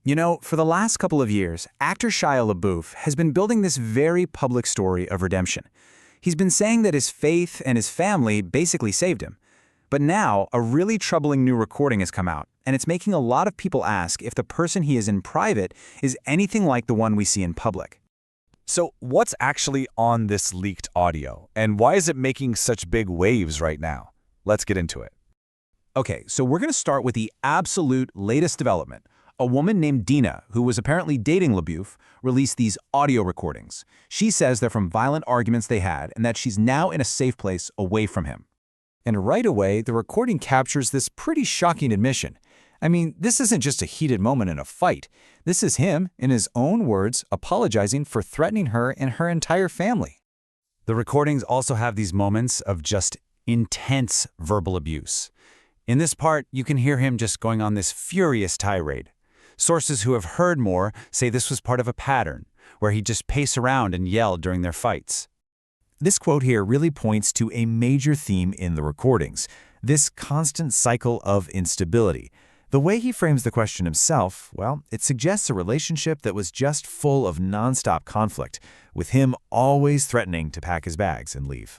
You know, for the last couple of years, actor Shia LaBeouf has been building this very public story of redemption. He's been saying that his faith and his family basically saved him. But now, a really troubling new recording has come out, and it's making a lot of people ask if the person he is in private is anything like the one we see in public. So what's actually on this leaked audio, and why is it making such big waves right now? Let's get into it. Okay, so we're going to start with the absolute latest development. A woman named Dina, who was apparently dating LaBeouf, released these audio recordings. She says they're from violent arguments they had and that she's now in a safe place away from him. And right away, the recording captures this pretty shocking admission. I mean, this isn't just a heated moment in a fight. This is him, in his own words, apologizing for threatening her and her entire family. The recordings also have these moments of just intense verbal abuse. In this part, you can hear him just going on this furious tirade. Sources who have heard more say this was part of a pattern, where he'd just pace around and yell during their fights. This quote here really points to a major theme in the recordings, this constant cycle of instability. The way he frames the question himself, well, it suggests a relationship that was just full of nonstop conflict, with him always threatening to pack his bags and leave.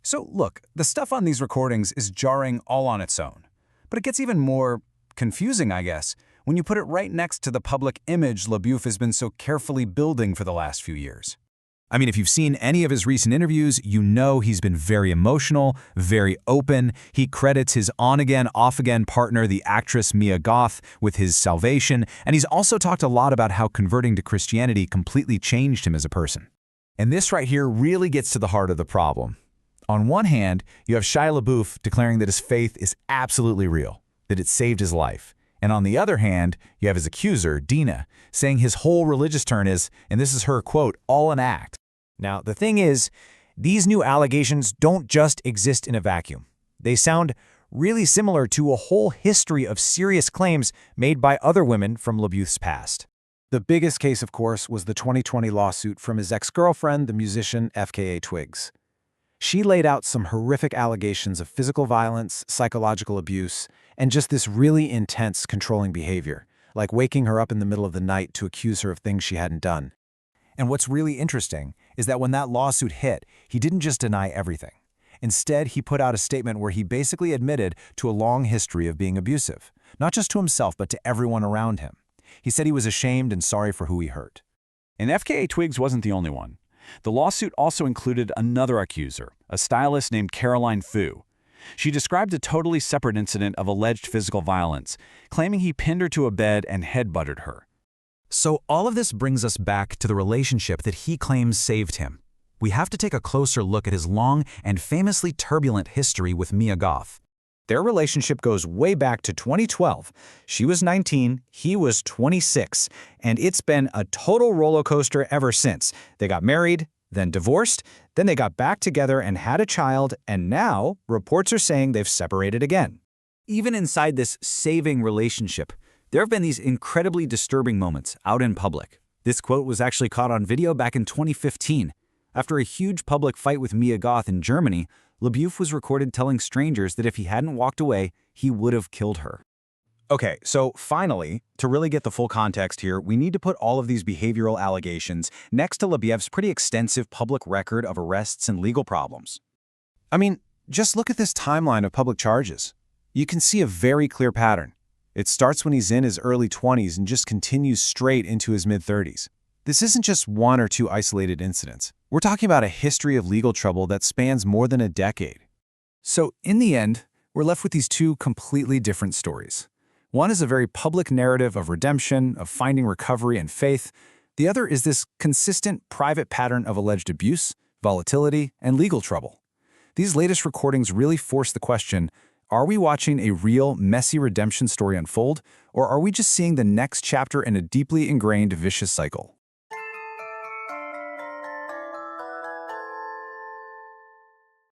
So look, the stuff on these recordings is jarring all on its own. But it gets even more confusing, I guess, when you put it right next to the public image LaBeouf has been so carefully building for the last few years. I mean, if you've seen any of his recent interviews, you know he's been very emotional, very open. He credits his on-again, off-again partner, the actress Mia Goth, with his salvation, and he's also talked a lot about how converting to Christianity completely changed him as a person. And this right here really gets to the heart of the problem. On one hand, you have Shia LaBeouf declaring that his faith is absolutely real, that it saved his life. And on the other hand, you have his accuser, Dina, saying his whole religious turn is, and this is her quote, all an act. Now, the thing is, these new allegations don't just exist in a vacuum. They sound really similar to a whole history of serious claims made by other women from LaBeouf's past. The biggest case, of course, was the 2020 lawsuit from his ex-girlfriend, the musician FKA Twigs. She laid out some horrific allegations of physical violence, psychological abuse, and just this really intense controlling behavior, like waking her up in the middle of the night to accuse her of things she hadn't done. And what's really interesting is that when that lawsuit hit, he didn't just deny everything. Instead, he put out a statement where he basically admitted to a long history of being abusive, not just to himself, but to everyone around him. He said he was ashamed and sorry for who he hurt. And FKA Twigs wasn't the only one. The lawsuit also included another accuser, a stylist named Caroline Fu. She described a totally separate incident of alleged physical violence, claiming he pinned her to a bed and headbutted her. So all of this brings us back to the relationship that he claims saved him. We have to take a closer look at his long and famously turbulent history with Mia Goth. Their relationship goes way back to 2012. She was 19, he was 26, and it's been a total roller coaster ever since. They got married, then divorced, then they got back together and had a child, and now reports are saying they've separated again. Even inside this saving relationship, there have been these incredibly disturbing moments out in public. This quote was actually caught on video back in 2015. After a huge public fight with Mia Goth in Germany, LaBeouf was recorded telling strangers that if he hadn't walked away, he would have killed her. Okay, so finally, to really get the full context here, we need to put all of these behavioral allegations next to LaBeouf's pretty extensive public record of arrests and legal problems. I mean, just look at this timeline of public charges. You can see a very clear pattern. It starts when he's in his early 20s and just continues straight into his mid-30s. This isn't just one or two isolated incidents. We're talking about a history of legal trouble that spans more than a decade. So in the end, we're left with these two completely different stories. One is a very public narrative of redemption, of finding recovery and faith. The other is this consistent private pattern of alleged abuse, volatility, and legal trouble. These latest recordings really force the question, are we watching a real, messy redemption story unfold, or are we just seeing the next chapter in a deeply ingrained, vicious cycle?